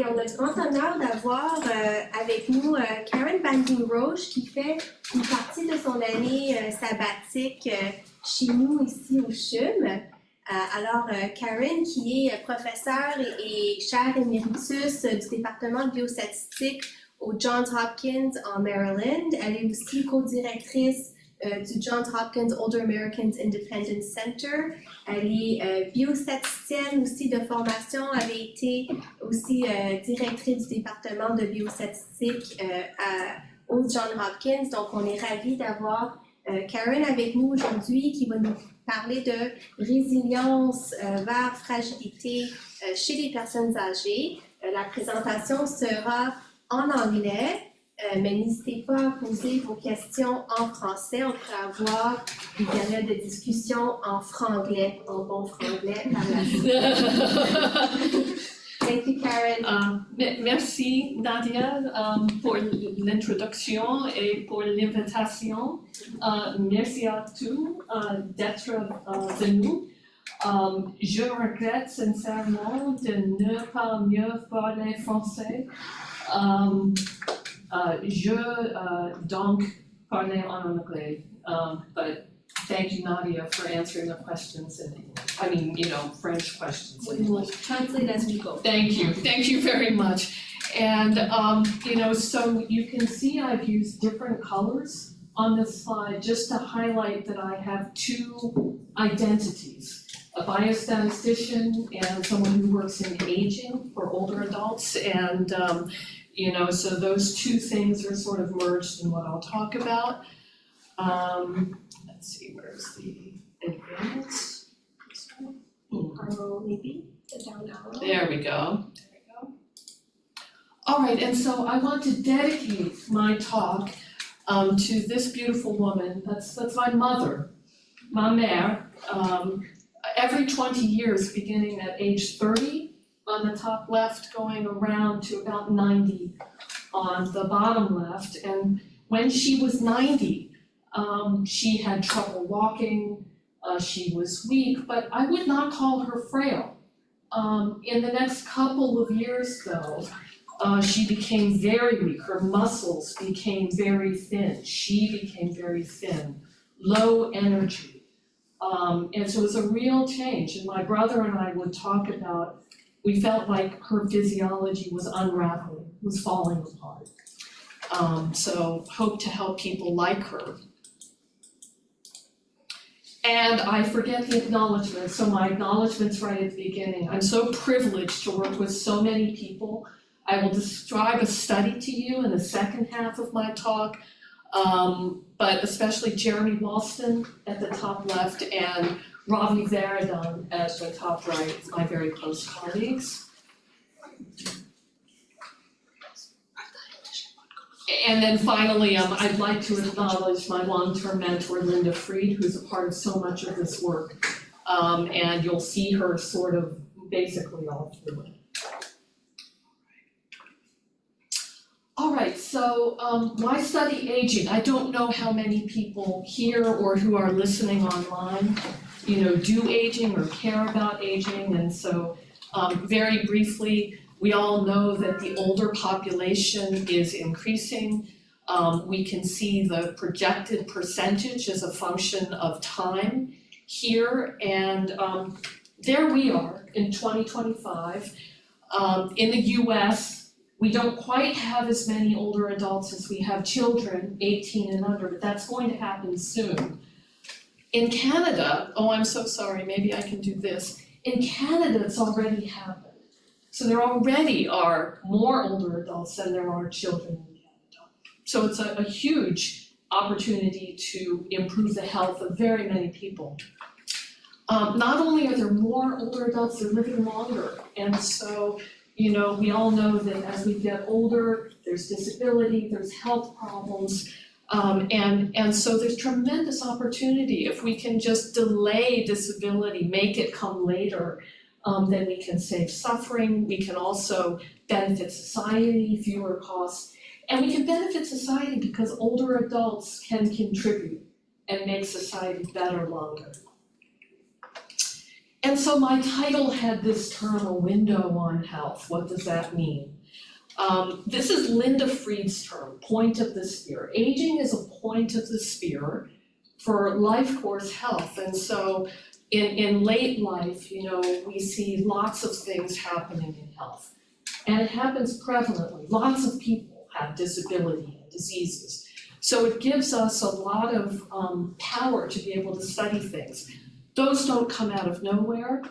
Et on a le grand honneur d'avoir avec nous Karen Bandeen-Roche qui fait une partie de son année sabbatique chez nous ici au CHUM. Alors, Karen, qui est professeure et chaire éméritus du département de biostatistiques au John Hopkins en Maryland. Elle est aussi co-directrice du John Hopkins Older Americans Independent Center. Elle est biostatisticienne aussi de formation. Elle a été aussi directrice du département de biostatistiques au John Hopkins. Donc, on est ravis d'avoir Karen avec nous aujourd'hui qui va nous parler de résilience vers fragilité chez les personnes âgées. La présentation sera en anglais. Mais n'hésitez pas à poser vos questions en français. On pourrait avoir une période de discussion en franglais, en bon franglais par la suite. Thank you, Karen. Merci, Nadia, pour l'introduction et pour l'invitation. Merci à tous d'être venus. Je regrette sincèrement de ne pas mieux parler français. Je donc parlais en anglais, but thank you, Nadia, for answering the questions in English. I mean, French questions. We will translate as we go. Thank you very much. And, so you can see I've used different colors on this slide just to highlight that I have two identities. A biostatistician and someone who works in aging for older adults, and so those two things are sort of merged in what I'll talk about. Let's see, where's the advance? This one? Maybe the down arrow. There we go. All right, and so I want to dedicate my talk to this beautiful woman. That's my mother, ma mère. Every 20 years, beginning at age 30, on the top left, going around to about 90 on the bottom left. And when she was 90, she had trouble walking, she was weak, but I would not call her frail. In the next couple of years, though, she became very weak. Her muscles became very thin. She became very thin, low energy. And so it was a real change. And my brother and I would talk about, we felt like her physiology was unraveling, was falling apart. So hope to help people like her. And I forget the acknowledgements, so my acknowledgements right at the beginning. I'm so privileged to work with so many people. I will describe a study to you in the second half of my talk, but especially Jeremy Walston at the top left and Ravi Varadhan at the top right, my very close colleagues. And then finally, I'd like to acknowledge my long-term mentor, Linda Fried, who's a part of so much of this work. And you'll see her sort of basically all through it. All right, so why study aging? I don't know how many people here or who are listening online, do aging or care about aging. And so very briefly, we all know that the older population is increasing. We can see the projected percentage as a function of time here. And there we are in 2025. In the US, we don't quite have as many older adults as we have children, 18 and under, but that's going to happen soon. In Canada, oh, I'm so sorry, maybe I can do this. In Canada, it's already happened. So there already are more older adults than there are children in Canada. So it's a huge opportunity to improve the health of very many people. Not only are there more older adults, they're living longer. And so, we all know that as we get older, there's disability, there's health problems. And so there's tremendous opportunity. If we can just delay disability, make it come later, then we can save suffering, we can also benefit society, fewer costs, and we can benefit society because older adults can contribute and make society better longer. And so my title had this term, a window on health. What does that mean? This is Linda Fried's term, point of the spear. Aging is a point of the spear for life course health. And so in late life, we see lots of things happening in health. And it happens prevalently. Lots of people have disability and diseases. So it gives us a lot of power to be able to study things. Those don't come out of nowhere.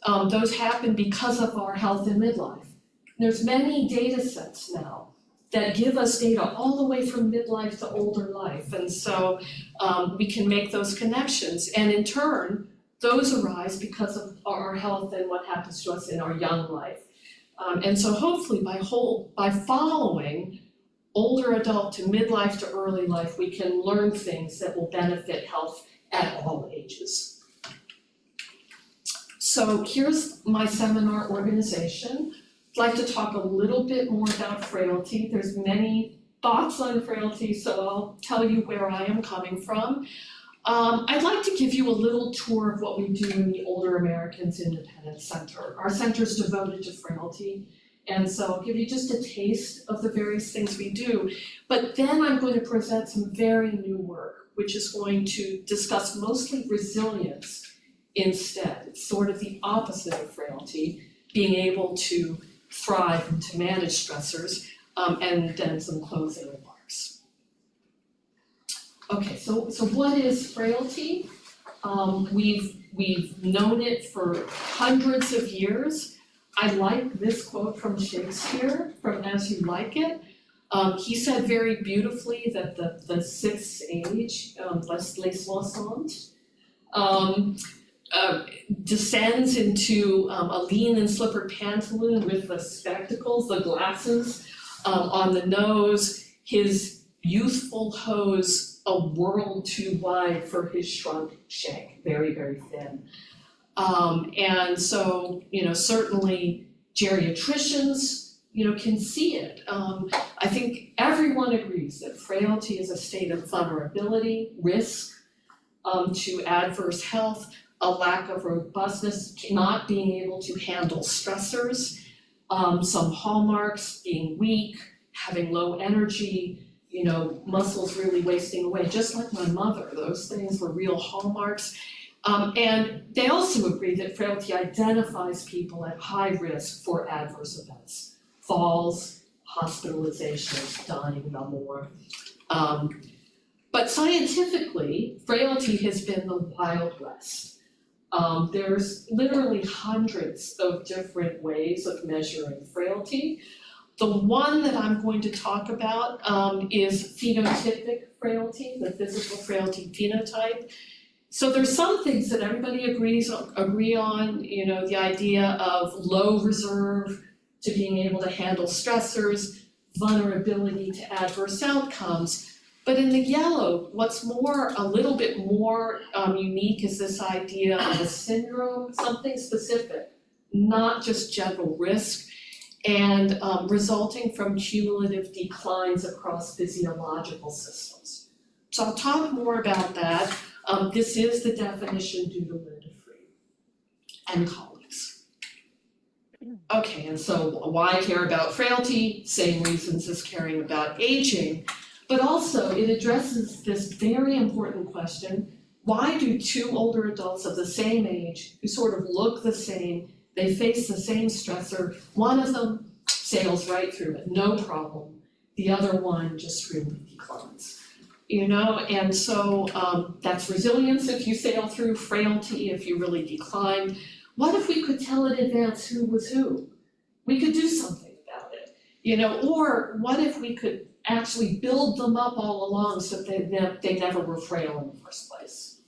Those happen because of our health in midlife. There's many data sets now that give us data all the way from midlife to older life. And so we can make those connections. And in turn, those arise because of our health and what happens to us in our young life. And so hopefully by following older adult to midlife to early life, we can learn things that will benefit health at all ages. So here's my seminar organization. I'd like to talk a little bit more about frailty. There's many thoughts on frailty, so I'll tell you where I am coming from. I'd like to give you a little tour of what we do in the Older Americans Independence Center. Our center is devoted to frailty, and so I'll give you just a taste of the various things we do. But then I'm going to present some very new work, which is going to discuss mostly resilience instead. It's sort of the opposite of frailty, being able to thrive and to manage stressors, and then some closing remarks. Okay, so what is frailty? We've known it for hundreds of years. I like this quote from Shakespeare, from As You Like It. He said very beautifully that the sixth age, les soixante, descends into a lean and slippered pantaloon with the spectacles, the glasses on the nose, his youthful hose a world too wide for his shrunk shank, very, very thin. And so, certainly geriatricians, can see it. I think everyone agrees that frailty is a state of vulnerability, risk to adverse health, a lack of robustness, not being able to handle stressors, some hallmarks, being weak, having low energy, muscles really wasting away, just like my mother. Those things were real hallmarks. And they also agree that frailty identifies people at high risk for adverse events, falls, hospitalizations, dying, no more. But scientifically, frailty has been the Wild West. There's literally hundreds of different ways of measuring frailty. The one that I'm going to talk about is phenotypic frailty, the physical frailty phenotype. So there's some things that everybody agree on, the idea of low reserve to being able to handle stressors, vulnerability to adverse outcomes. But in the yellow, what's a little bit more unique is this idea of a syndrome, something specific, not just general risk, and resulting from cumulative declines across physiological systems. So I'll talk more about that. This is the definition due to Linda Fried and colleagues. Okay, and so why care about frailty? Same reasons as caring about aging. But also, it addresses this very important question: why do two older adults of the same age, who sort of look the same, they face the same stressor, one of them sails right through it, no problem, the other one just really declines? And so that's resilience if you sail through, frailty if you really decline. What if we could tell in advance who was who? We could do something about it, or what if we could actually build them up all along so that they never were frail in the first place.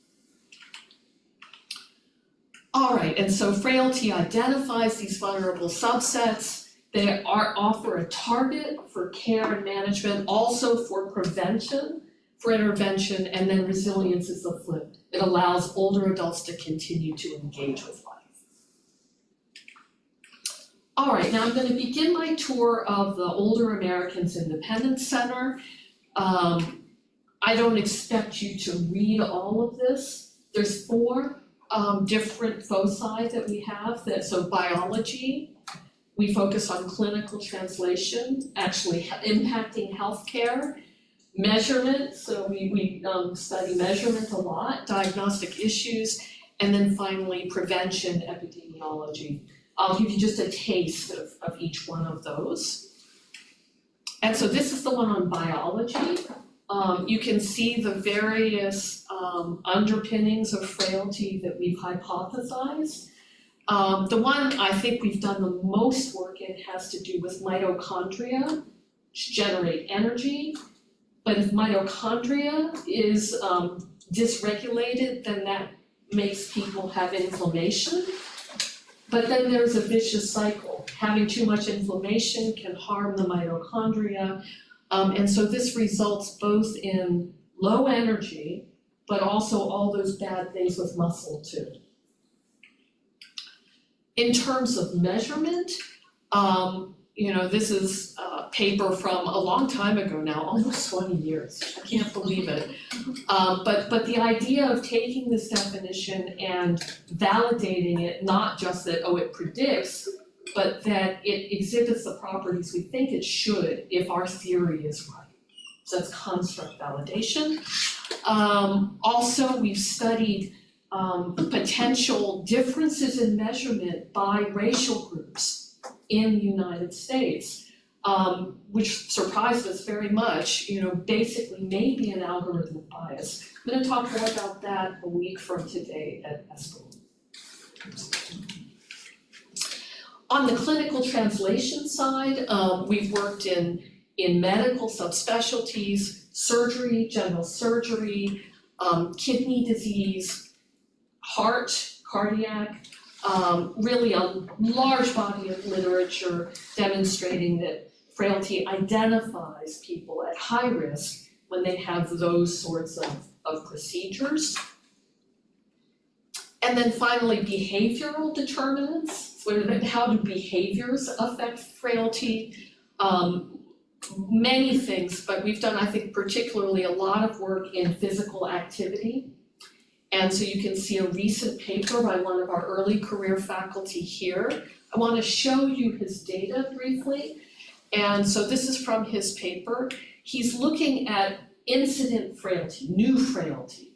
All right, and so frailty identifies these vulnerable subsets. They offer a target for care and management, also for prevention, for intervention, and then resilience is the flip. It allows older adults to continue to engage with life. All right, now I'm going to begin my tour of the Older Americans Independence Center. I don't expect you to read all of this. There's 4 different foci that we have. So biology, we focus on clinical translation, actually impacting healthcare. Measurement, so we study measurement a lot, diagnostic issues, and then finally prevention, epidemiology. I'll give you just a taste of each one of those. And so this is the one on biology. You can see the various underpinnings of frailty that we've hypothesized. The one I think we've done the most work in has to do with mitochondria, which generate energy. But if mitochondria is dysregulated, then that makes people have inflammation. But then there's a vicious cycle. Having too much inflammation can harm the mitochondria. And so this results both in low energy, but also all those bad things with muscle too. In terms of measurement, this is a paper from a long time ago now, almost 20 years. I can't believe it. But the idea of taking this definition and validating it, not just that, it predicts, but that it exhibits the properties we think it should if our theory is right. So that's construct validation. Also, we've studied potential differences in measurement by racial groups in the United States, which surprised us very much, basically maybe an algorithmic bias. I'm going to talk more about that a week from today at ESCO. On the clinical translation side, we've worked in medical subspecialties, surgery, general surgery, kidney disease, heart, cardiac, really a large body of literature demonstrating that frailty identifies people at high risk when they have those sorts of procedures. And then finally, behavioral determinants. How do behaviors affect frailty? Many things, but we've done, I think, particularly a lot of work in physical activity. And so you can see a recent paper by one of our early career faculty here. I want to show you his data briefly. And so this is from his paper. He's looking at incident frailty, new frailty.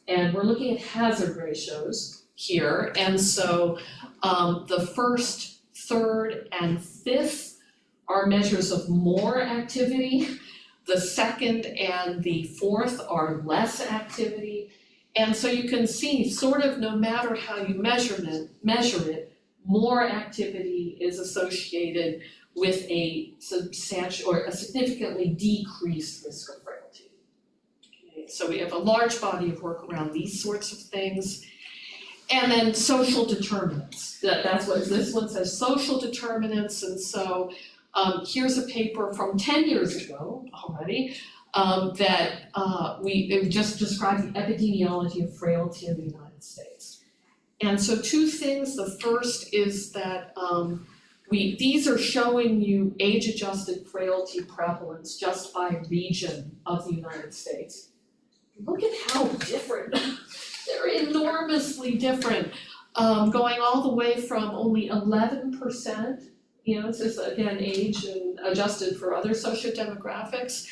And we're looking at hazard ratios here. And so the first, third, and fifth are measures of more activity. The second and the fourth are less activity. And so you can see, sort of no matter how you measure it, more activity is associated with a substantial or a significantly decreased risk of frailty. Okay, so we have a large body of work around these sorts of things. And then social determinants. That's what this one says, social determinants. And so here's a paper from 10 years ago already. That we just described the epidemiology of frailty in the United States. And so two things. The first is that these are showing you age-adjusted frailty prevalence just by region of the United States. Look at how different. They're enormously different. Going all the way from only 11%, this is again age and adjusted for other sociodemographics,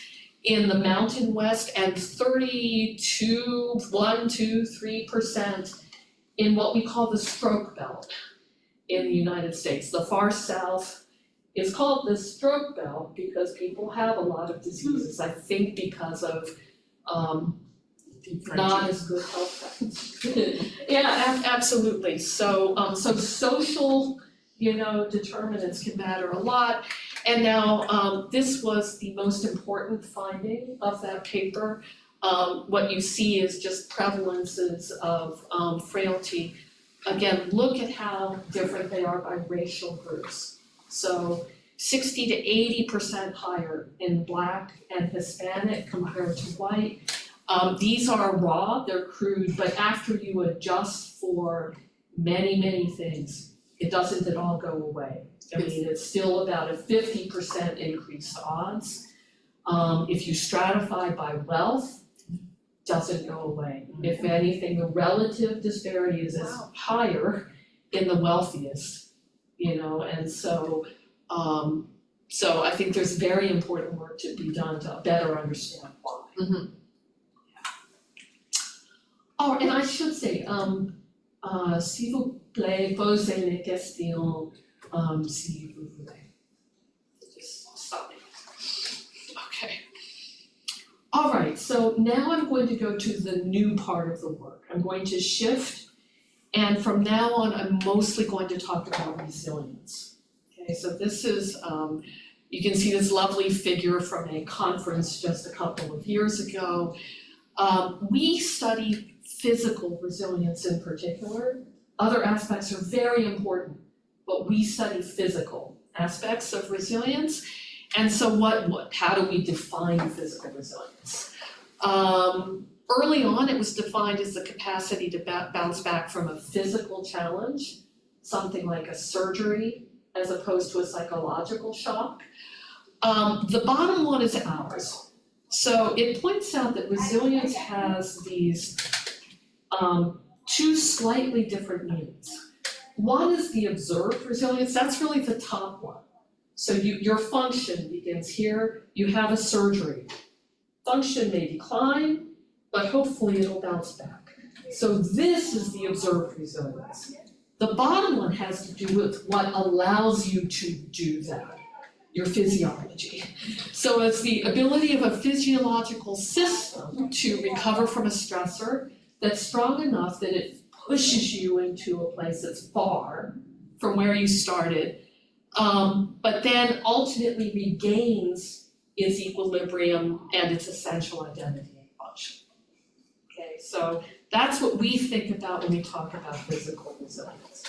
in the Mountain West, and 3% in what we call the stroke belt in the United States. The far south is called the stroke belt because people have a lot of diseases, I think because of not as good health practices. Yeah, absolutely. So social, determinants can matter a lot. And now this was the most important finding of that paper. What you see is just prevalences of frailty. Again, look at how different they are by racial groups. So 60 to 80% higher in Black and Hispanic compared to white. These are raw, they're crude, but after you adjust for many, many things, it doesn't at all go away. I mean, it's still about a 50% increased odds. If you stratify by wealth, doesn't go away. If anything, the relative disparity is higher in the wealthiest, and so I think there's very important work to be done to better understand why. Oh, and I should say, s'il vous plaît, posez les questions, si vous voulez. Just stop me. Okay. All right, so now I'm going to go to the new part of the work. I'm going to shift, and from now on, I'm mostly going to talk about resilience. Okay, so this is, you can see this lovely figure from a conference just a couple of years ago. We study physical resilience in particular. Other aspects are very important, but we study physical aspects of resilience. And so how do we define physical resilience? Early on, it was defined as the capacity to bounce back from a physical challenge, something like a surgery, as opposed to a psychological shock. The bottom one is ours. So it points out that resilience has these two slightly different meanings. One is the observed resilience, that's really the top one. So your function begins here, you have a surgery. Function may decline, but hopefully it'll bounce back. So this is the observed resilience. The bottom one has to do with what allows you to do that, your physiology. So it's the ability of a physiological system to recover from a stressor that's strong enough that it pushes you into a place that's far from where you started, but then ultimately regains its equilibrium and its essential identity and function. Okay, so that's what we think about when we talk about physical resilience.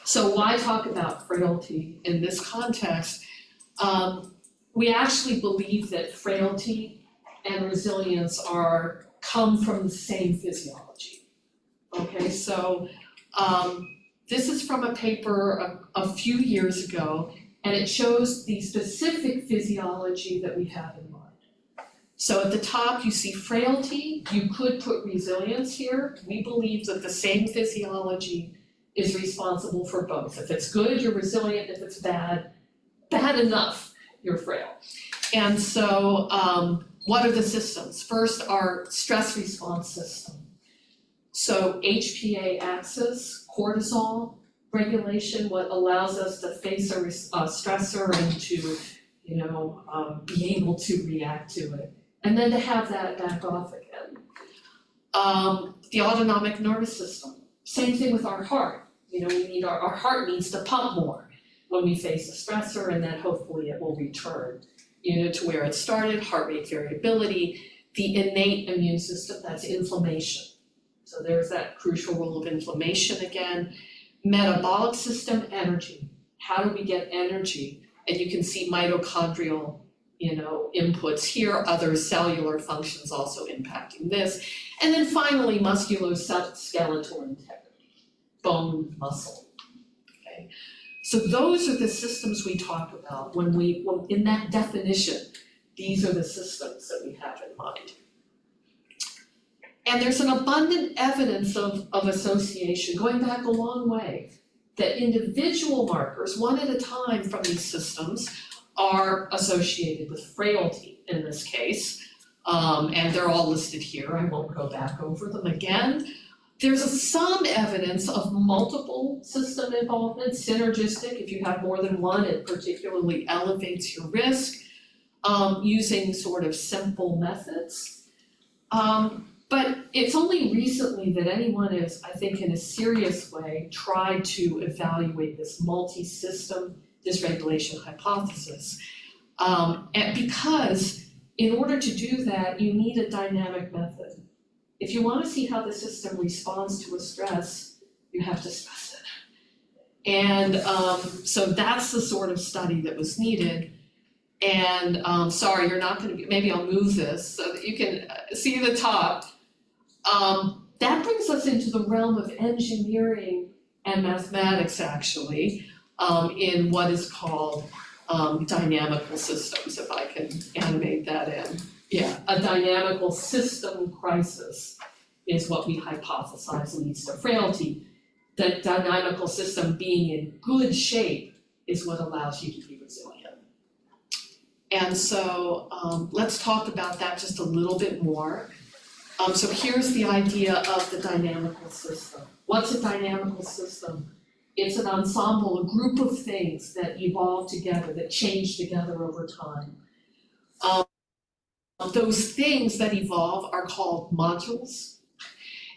So why talk about frailty in this context? We actually believe that frailty and resilience come from the same physiology. Okay, so this is from a paper a few years ago, and it shows the specific physiology that we have in mind. So at the top you see frailty, you could put resilience here. We believe that the same physiology is responsible for both. If it's good, you're resilient. If it's bad enough, you're frail. And so what are the systems? First, our stress response system. So HPA axis, cortisol regulation, what allows us to face a stressor and to, be able to react to it. And then to have that back off again. The autonomic nervous system, same thing with our heart. We need our heart needs to pump more when we face a stressor, and then hopefully it will return, to where it started, heart rate variability. The innate immune system, that's inflammation. So there's that crucial role of inflammation again. Metabolic system, energy. How do we get energy? And you can see mitochondrial, inputs here, other cellular functions also impacting this. And then finally, musculoskeletal integrity, bone, muscle, okay? So those are the systems we talk about when in that definition, these are the systems that we have in mind. And there's an abundant evidence of association going back a long way, that individual markers, one at a time from these systems, are associated with frailty in this case. And they're all listed here, I won't go back over them again. There's some evidence of multiple system involvement, synergistic. If you have more than one, it particularly elevates your risk, using sort of simple methods. But it's only recently that anyone has, I think in a serious way, tried to evaluate this multi-system dysregulation hypothesis. And because in order to do that, you need a dynamic method. If you want to see how the system responds to a stress, you have to stress it. And so that's the sort of study that was needed. And sorry, you're not going to, maybe I'll move this so that you can see the top. That brings us into the realm of engineering and mathematics actually, in what is called dynamical systems, if I can animate that in. a dynamical system crisis is what we hypothesize leads to frailty. The dynamical system being in good shape is what allows you to be resilient. And so let's talk about that just a little bit more. So here's the idea of the dynamical system. What's a dynamical system? It's an ensemble, a group of things that evolve together, that change together over time. Those things that evolve are called modules.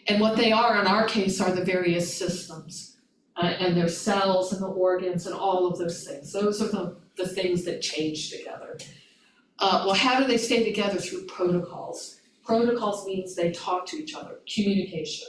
And what they are, in our case, are the various systems. And their cells and the organs and all of those things. Those are the things that change together. Well, how do they stay together? Through protocols. Protocols means they talk to each other, communication.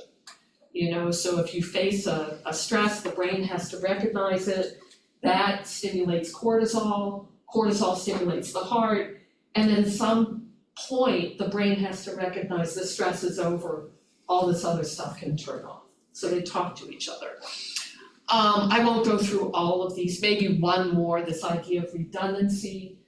So if you face a stress, the brain has to recognize it. That stimulates cortisol. Cortisol stimulates the heart. And then at some point, the brain has to recognize the stress is over. All this other stuff can turn off. So they talk to each other. I won't go through all of these, maybe one more, this idea of redundancy.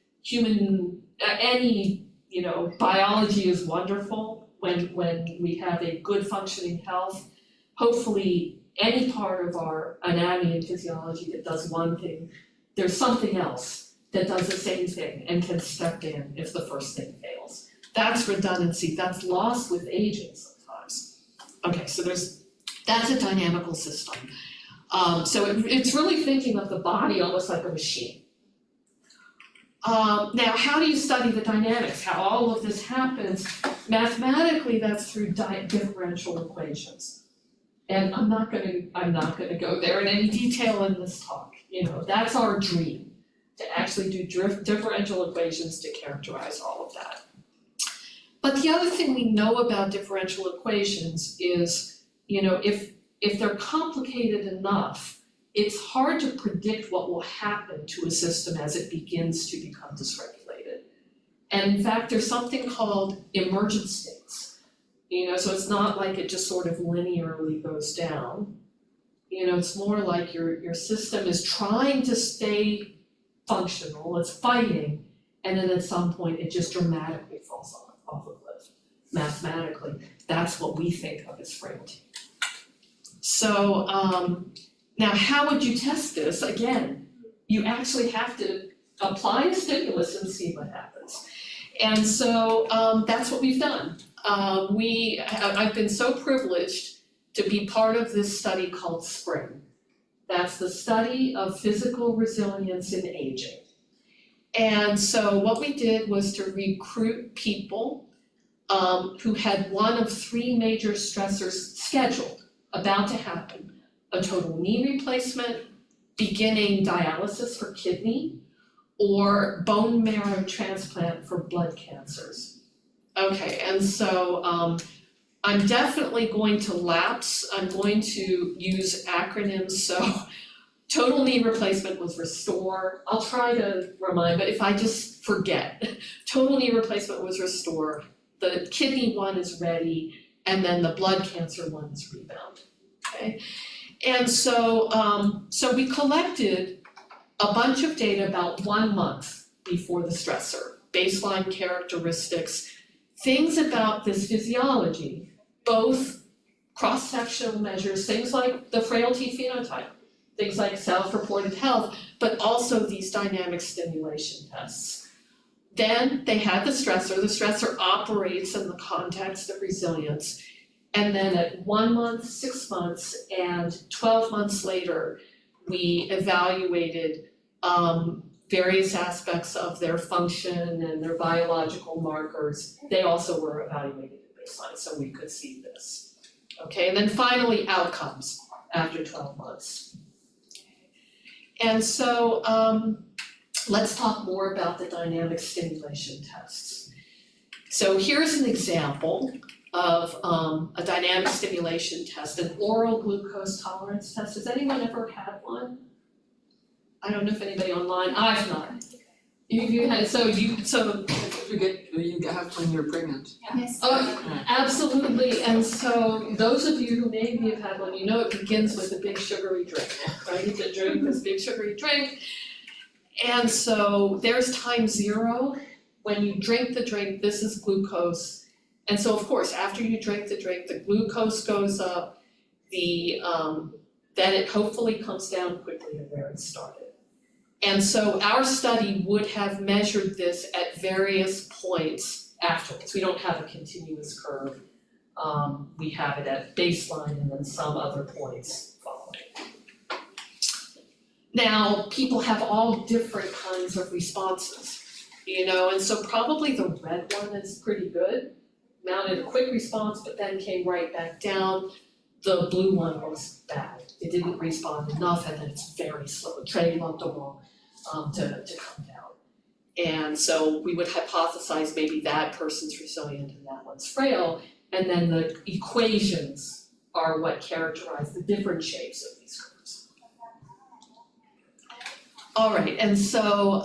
Biology is wonderful when we have a good functioning health. Hopefully, any part of our anatomy and physiology that does one thing, there's something else that does the same thing and can step in if the first thing fails. That's redundancy, that's lost with aging sometimes. Okay, so that's a dynamical system. So it's really thinking of the body almost like a machine. Now, how do you study the dynamics? How all of this happens? Mathematically, that's through differential equations. And I'm not gonna go there in any detail in this talk. That's our dream, to actually do differential equations to characterize all of that. But the other thing we know about differential equations is, if they're complicated enough, it's hard to predict what will happen to a system as it begins to become dysregulated. And in fact, there's something called emergent states. So it's not like it just sort of linearly goes down. It's more like your system is trying to stay functional, it's fighting, and then at some point it just dramatically falls off a cliff. Mathematically, that's what we think of as frailty. So now how would you test this? Again, you actually have to apply a stimulus and see what happens. And so that's what we've done. I've been so privileged to be part of this study called SPRING. That's the study of physical resilience in aging. And so what we did was to recruit people who had one of three major stressors scheduled, about to happen: a total knee replacement, beginning dialysis for kidney, or bone marrow transplant for blood cancers. Okay, and so I'm definitely going to lapse. I'm going to use acronyms. So total knee replacement was RESTORE. I'll try to remind, but if I just forget, total knee replacement was RESTORE. The kidney one is READY, and then the blood cancer one is REBOUND. Okay, and so we collected a bunch of data about 1 month before the stressor, baseline characteristics, things about this physiology, both cross-sectional measures, things like the frailty phenotype, things like self-reported health, but also these dynamic stimulation tests. Then they had the stressor operates in the context of resilience, and then at 1 month, 6 months, and 12 months later, we evaluated various aspects of their function and their biological markers. They also were evaluated at baseline, so we could see this. Okay, and then finally outcomes after 12 months. And so let's talk more about the dynamic stimulation tests. So here's an example of a dynamic stimulation test, an oral glucose tolerance test. Has anyone ever had one? I don't know if anybody online, I've not. You had, so you have when you're pregnant. Yes. Oh, absolutely, and so those of you who maybe have had one, it begins with a big sugary drink, right? You drink this big sugary drink, and so there's time 0, when you drink the drink, this is glucose. And so of course, after you drink the drink, the glucose goes up, then it hopefully comes down quickly to where it started. And so our study would have measured this at various points afterwards. We don't have a continuous curve. We have it at baseline and then some other points following. Now, people have all different kinds of responses, and so probably the red one is pretty good. Mounted a quick response, but then came right back down. The blue one was bad. It didn't respond enough, and then it's very slow, très lentement, to come down. And so we would hypothesize maybe that person's resilient and that one's frail, and then the equations are what characterize the different shapes of these curves. All right, and so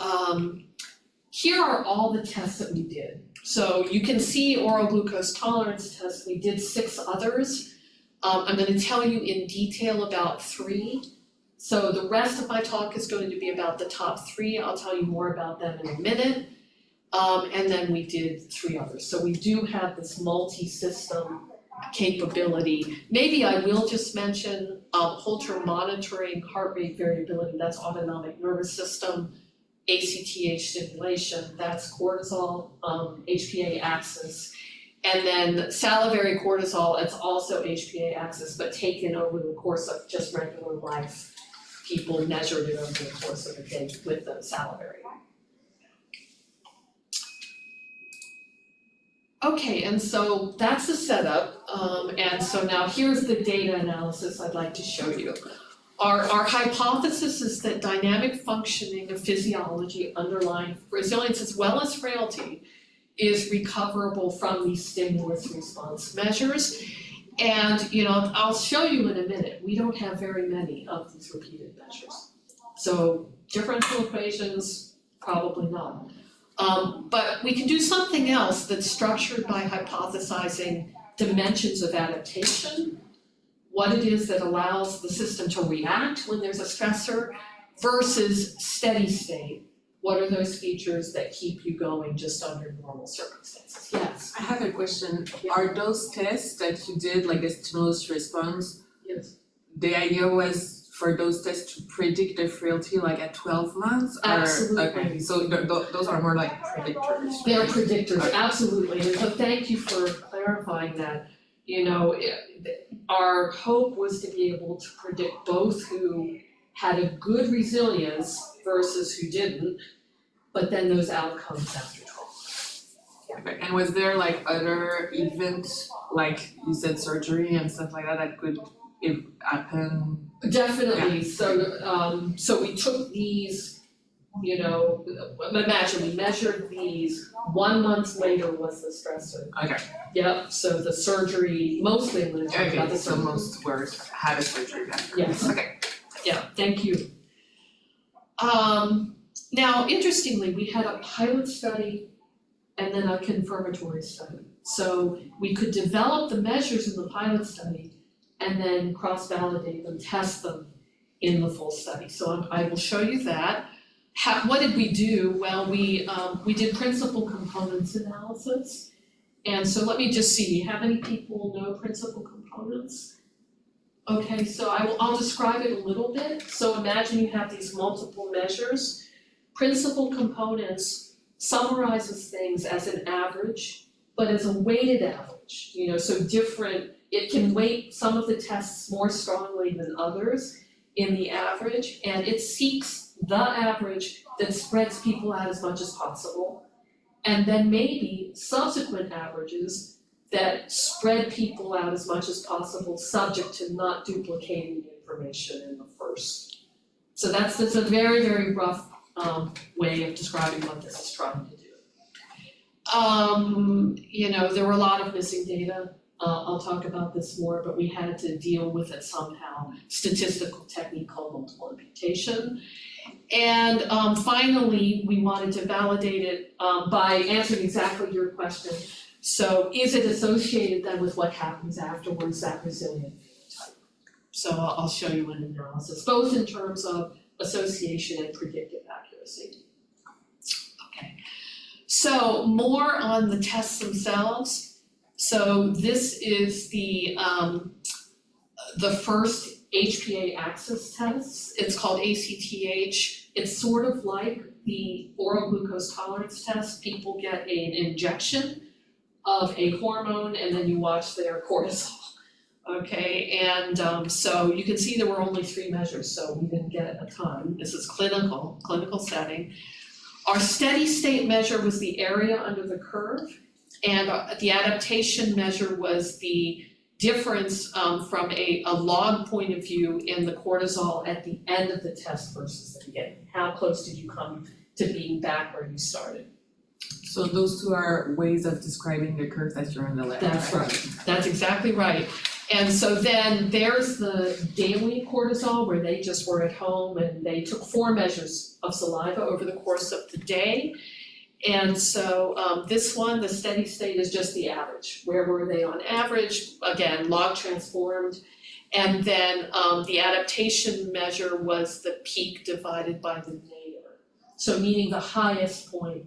here are all the tests that we did. So you can see oral glucose tolerance tests. We did 6 others. I'm going to tell you in detail about 3. So the rest of my talk is going to be about the top 3. I'll tell you more about them in a minute. And then we did 3 others. So we do have this multi-system capability. Maybe I will just mention Holter monitoring heart rate variability. That's autonomic nervous system. ACTH stimulation, that's cortisol, HPA axis. And then salivary cortisol, it's also HPA axis, but taken over the course of just regular life. People measured it over the course of a day with the salivary. Okay, and so that's the setup. And so now here's the data analysis I'd like to show you. Our hypothesis is that dynamic functioning of physiology underlying resilience as well as frailty is recoverable from these stimulus response measures. And I'll show you in a minute, we don't have very many of these repeated measures. So differential equations, probably not. But we can do something else that's structured by hypothesizing dimensions of adaptation, what it is that allows the system to react when there's a stressor versus steady state. What are those features that keep you going just under normal circumstances? Yes. I have a question. Are those tests that you did, like the stimulus response? Yes. The idea was for those tests to predict the frailty like at 12 months? Absolutely. Okay, so those are more like predictors. They're predictors, absolutely. And so thank you for clarifying that. Our hope was to be able to predict both who had a good resilience versus who didn't, but then those outcomes after 12 months. Okay. And was there like other events, like you said surgery and stuff like that could happen? Definitely. Yeah. So we took these, imagine we measured these, 1 month later was the stressor. Okay. Yep, so the surgery, mostly I'm gonna talk about the surgery. So most were had a surgery after. Yes. Okay. Yeah, thank you. Now, interestingly, we had a pilot study and then a confirmatory study. So we could develop the measures in the pilot study and then cross-validate them, test them in the full study. So I will show you that. What did we do? Well, we did principal components analysis. And so let me just see, how many people know principal components? Okay, so I'll describe it a little bit. So imagine you have these multiple measures. Principal components summarizes things as an average, but as a weighted average, so different, it can weight some of the tests more strongly than others in the average, and it seeks the average that spreads people out as much as possible, and then maybe subsequent averages that spread people out as much as possible, subject to not duplicating the information in the first. So that's a very, very rough way of describing what this is trying to do. There were a lot of missing data. I'll talk about this more, but we had to deal with it somehow. Statistical technique called multiple imputation. And finally, we wanted to validate it by answering exactly your question. So is it associated then with what happens afterwards, that resilient phenotype? So I'll show you an analysis, both in terms of association and predictive accuracy. Okay. So more on the tests themselves. So this is the first HPA axis test. It's called ACTH. It's sort of like the oral glucose tolerance test. People get an injection of a hormone and then you watch their cortisol. Okay, and so you can see there were only 3 measures, so we didn't get a ton. This is clinical setting. Our steady state measure was the area under the curve, and the adaptation measure was the difference from a log point of view in the cortisol at the end of the test versus the beginning. How close did you come to being back where you started? So those two are ways of describing the curve that you're on the left, That's right, that's exactly right. And so then there's the daily cortisol where they just were at home and they took 4 measures of saliva over the course of the day. And so this one, the steady state, is just the average. Where were they on average? Again, log transformed. And then the adaptation measure was the peak divided by the nadir. So meaning the highest point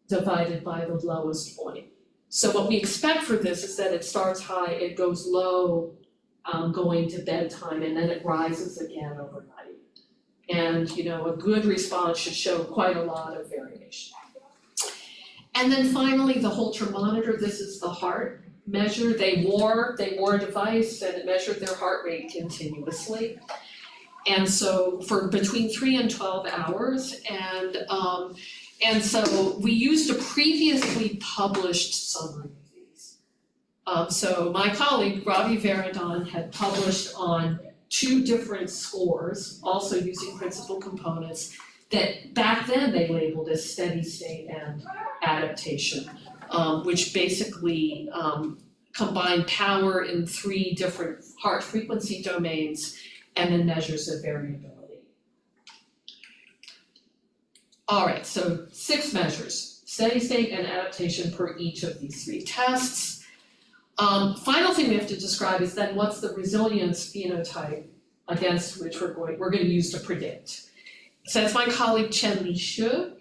divided by the lowest point. So what we expect for this is that it starts high, it goes low going to bedtime, and then it rises again overnight. And a good response should show quite a lot of variation. And then finally, the Holter monitor. This is the heart measure. They wore a device and it measured their heart rate continuously. And so for between 3 and 12 hours, and so we used a previously published summary of these. So my colleague, Ravi Varadhan, had published on 2 different scores, also using principal components, that back then they labeled as steady state and adaptation, which basically combine power in 3 different heart frequency domains and then measures of variability. All right, so 6 measures, steady state and adaptation per each of these 3 tests. Final thing we have to describe is then what's the resilience phenotype against which we're going to use to predict. So that's my colleague Chen-Li Xu.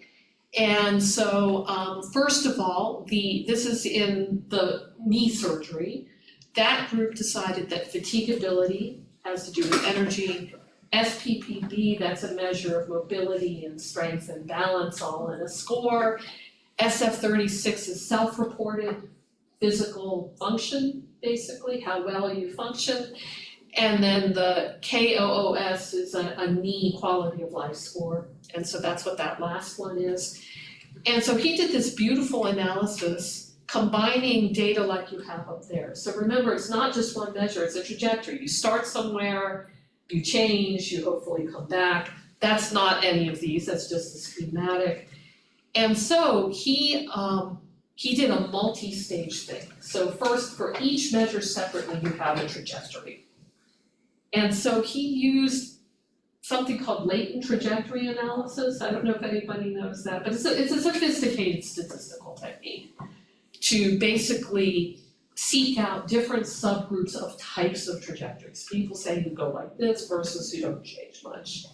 And so first of all, this is in the knee surgery. That group decided that fatigability has to do with energy. SPPB, that's a measure of mobility and strength and balance, all in a score. SF36 is self-reported physical function, basically, how well you function. And then the KOOS is a knee quality of life score. And so that's what that last one is. And so he did this beautiful analysis combining data like you have up there. So remember, it's not just one measure, it's a trajectory. You start somewhere, you change, you hopefully come back. That's not any of these, that's just the schematic. And so he did a multi-stage thing. So first, for each measure separately, you have a trajectory. And so he used something called latent trajectory analysis. I don't know if anybody knows that, but it's a sophisticated statistical technique to basically seek out different subgroups of types of trajectories. People say you go like this versus you don't change much.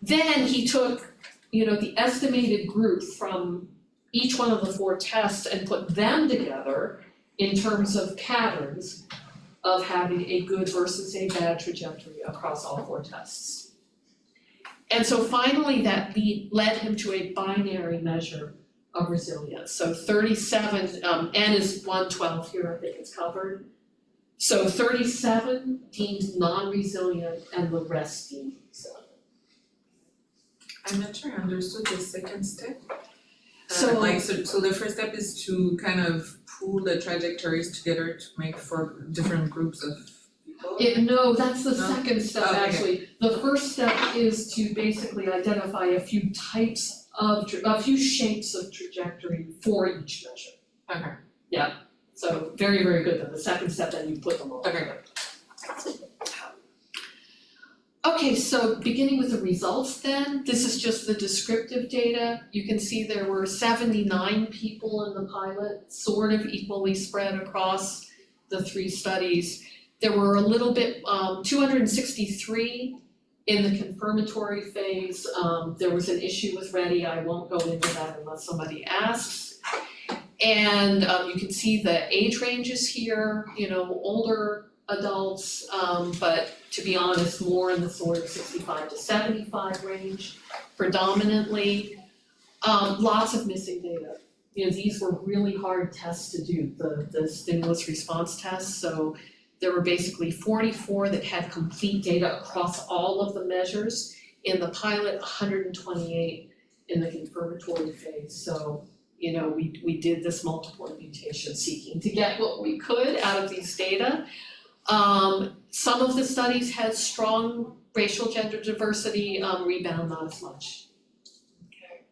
Then he took, the estimated group from each one of the 4 tests and put them together in terms of patterns of having a good versus a bad trajectory across all 4 tests. And so finally that led him to a binary measure of resilience. So 37, N is 112 here, I think it's covered. So 37 deemed non-resilient and the rest deemed resilient. I'm not sure I understood the second step. So the first step is to kind of pool the trajectories together to make 4 different groups of people? No, that's the No? second step Oh, okay. actually. The first step is to basically identify a few shapes of trajectory for each measure. Okay. So very, very good. Then the second step, then you put them all Okay. together. Okay, so beginning with the results then, this is just the descriptive data. You can see there were 79 people in the pilot, sort of equally spread across the 3 studies. There were a little bit, 263 In the confirmatory phase, there was an issue with Ready. I won't go into that unless somebody asks. And you can see the age ranges here, older adults, but to be honest, more in the sort of 65 to 75 range predominantly. Lots of missing data. These were really hard tests to do, the stimulus response tests. So there were basically 44 that had complete data across all of the measures. In the pilot, 128 in the confirmatory phase. So, we did this multiple imputation seeking to get what we could out of these data. Some of the studies had strong racial gender diversity, rebound not as much. Okay.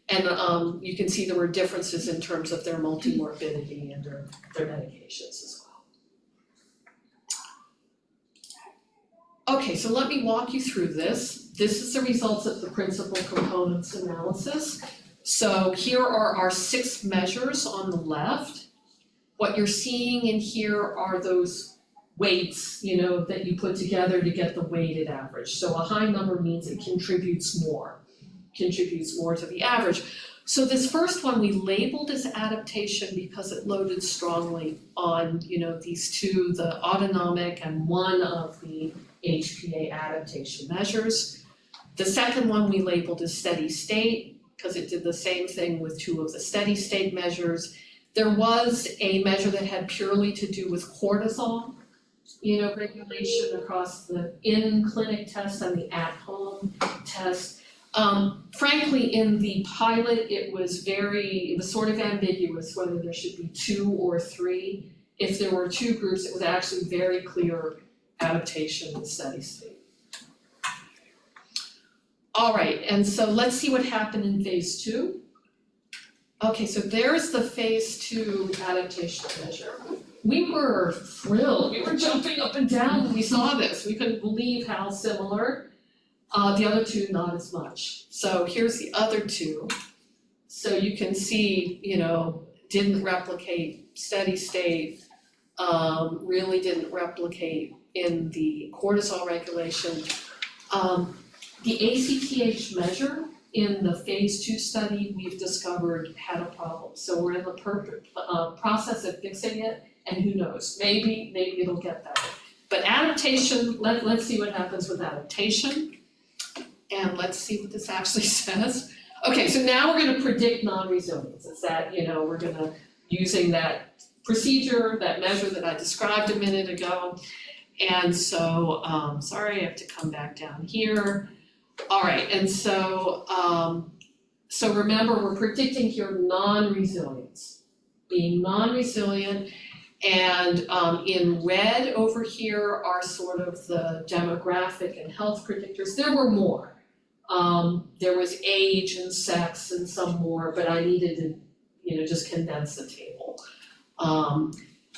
And you can see there were differences in terms of their multimorbidity and their medications as well. Okay, so let me walk you through this. This is the results of the principal components analysis. So here are our 6 measures on the left. What you're seeing in here are those weights, that you put together to get the weighted average. So a high number means it contributes more to the average. So this first one we labeled as adaptation because it loaded strongly on, these 2, the autonomic and one of the HPA adaptation measures. The second one we labeled as steady state because it did the same thing with 2 of the steady state measures. There was a measure that had purely to do with cortisol, regulation across the in-clinic test and the at-home test. Frankly, in the pilot, it was sort of ambiguous whether there should be 2 or 3. If there were 2 groups, it was actually very clear adaptation and steady state. All right, and so let's see what happened in phase 2. Okay, so there's the phase 2 adaptation measure. We were thrilled, we were jumping up and down when we saw this. We couldn't believe how similar. The other 2, not as much. So here's the other 2. So you can see, didn't replicate steady state, really didn't replicate in the cortisol regulation. The ACTH measure in the phase 2 study we've discovered had a problem. So we're in the process of fixing it, and who knows, maybe it'll get better. But adaptation, let's see what happens with adaptation. And let's see what this actually says. Okay, so now we're gonna predict non-resilience. It's that, we're gonna, using that procedure, that measure that I described a minute ago. And so, sorry, I have to come back down here. All right, and so, so remember, we're predicting here non-resilience, being non-resilient, and in red over here are sort of the demographic and health predictors. There were more. There was age and sex and some more, but I needed to, just condense the table.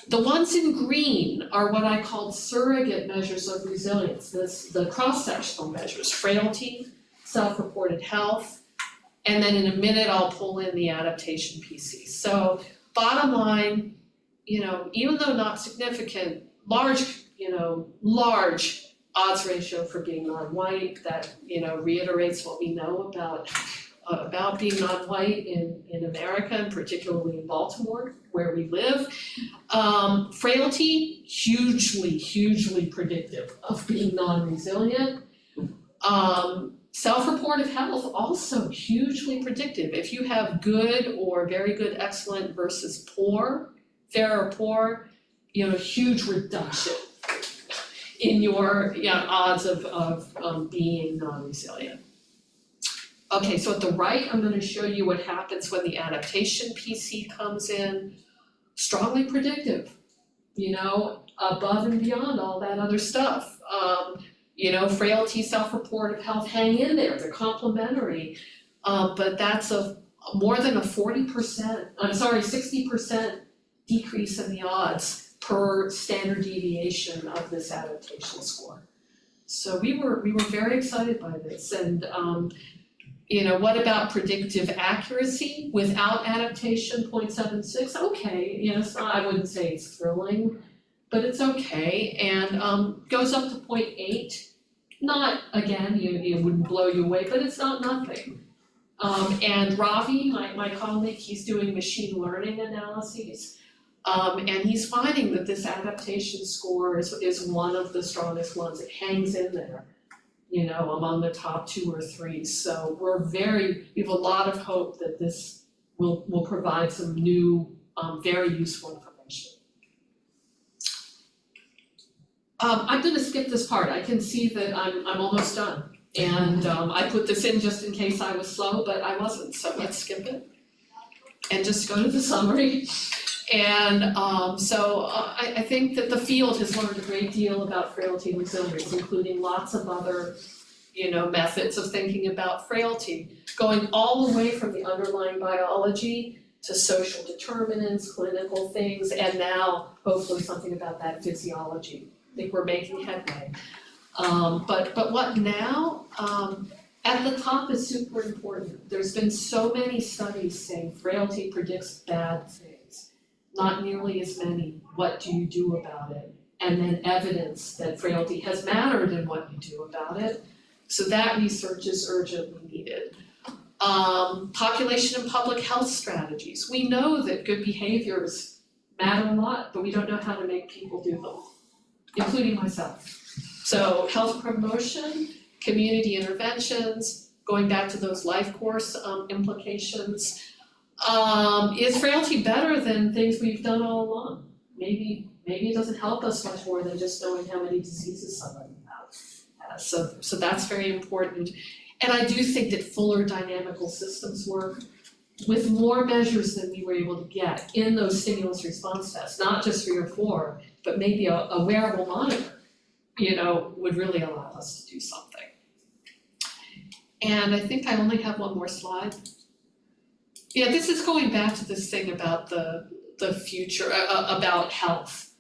The ones in green are what I called surrogate measures of resilience. The cross-sectional measures, frailty, self-reported health, and then in a minute I'll pull in the adaptation PC. So bottom line, even though not significant, large odds ratio for being non-white that, reiterates what we know about being non-white in America, and particularly in Baltimore, where we live. Frailty, hugely predictive of being non-resilient. Self-reported health, also hugely predictive. If you have good or very good, excellent versus poor, fair or poor, huge reduction in your odds of being non-resilient. Okay, so at the right, I'm going to show you what happens when the adaptation PC comes in. Strongly predictive, above and beyond all that other stuff. Frailty, self-reported health, hang in there, they're complementary. But that's more than a 60% decrease in the odds per standard deviation of this adaptation score. So we were very excited by this, and what about predictive accuracy without adaptation, 0.76? Okay, I wouldn't say it's thrilling, but it's okay, and goes up to 0.8 Not, again, it wouldn't blow you away, but it's not nothing. And Ravi, my colleague, he's doing machine learning analyses. And he's finding that this adaptation score is one of the strongest ones. It hangs in there, among the top 2 or 3. So we have a lot of hope that this will provide some new, very useful information. I'm gonna skip this part. I can see that I'm almost done. And I put this in just in case I was slow, but I wasn't, so let's skip it. And just go to the summary. And I think that the field has learned a great deal about frailty and resilience, including lots of other, methods of thinking about frailty, going all the way from the underlying biology to social determinants, clinical things, and now hopefully something about that physiology. I think we're making headway. But what now? At the top is super important. There's been so many studies saying frailty predicts bad things. Not nearly as many. What do you do about it? And then evidence that frailty has mattered in what you do about it. So that research is urgently needed. Population and public health strategies. We know that good behaviors matter a lot, but we don't know how to make people do them, including myself. So health promotion, community interventions, going back to those life course implications. Is frailty better than things we've done all along? Maybe it doesn't help us much more than just knowing how many diseases somebody has. So that's very important. And I do think that fuller dynamical systems work with more measures than we were able to get in those stimulus response tests, not just 3 or 4, but maybe a wearable monitor, would really allow us to do something. And I think I only have one more slide. Yeah, this is going back to this thing about the future, about health.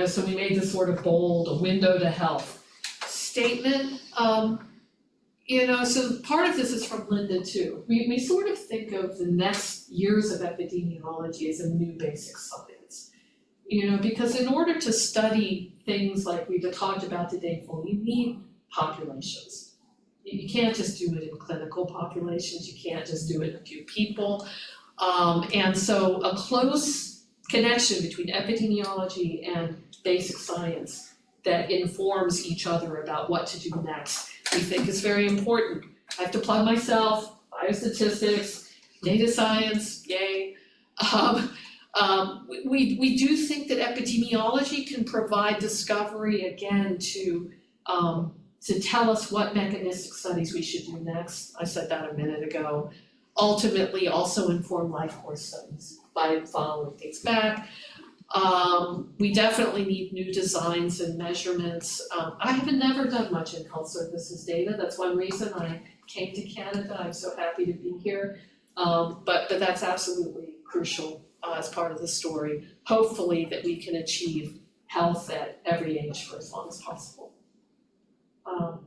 So we made this sort of bold, a window to health statement. So part of this is from Linda too. We sort of think of the next years of epidemiology as a new basic science. Because in order to study things like we've talked about today fully, you need populations. You can't just do it in clinical populations, you can't just do it in a few people. And so a close connection between epidemiology and basic science that informs each other about what to do next, we think is very important. I have to plug myself, biostatistics, data science, yay. We do think that epidemiology can provide discovery again to tell us what mechanistic studies we should do next. I said that a minute ago. Ultimately also inform life course studies by following things back. We definitely need new designs and measurements. I have never done much in health services data. That's one reason I came to Canada. I'm so happy to be here. But that's absolutely crucial as part of the story. Hopefully that we can achieve health at every age for as long as possible.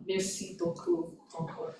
Merci beaucoup encore.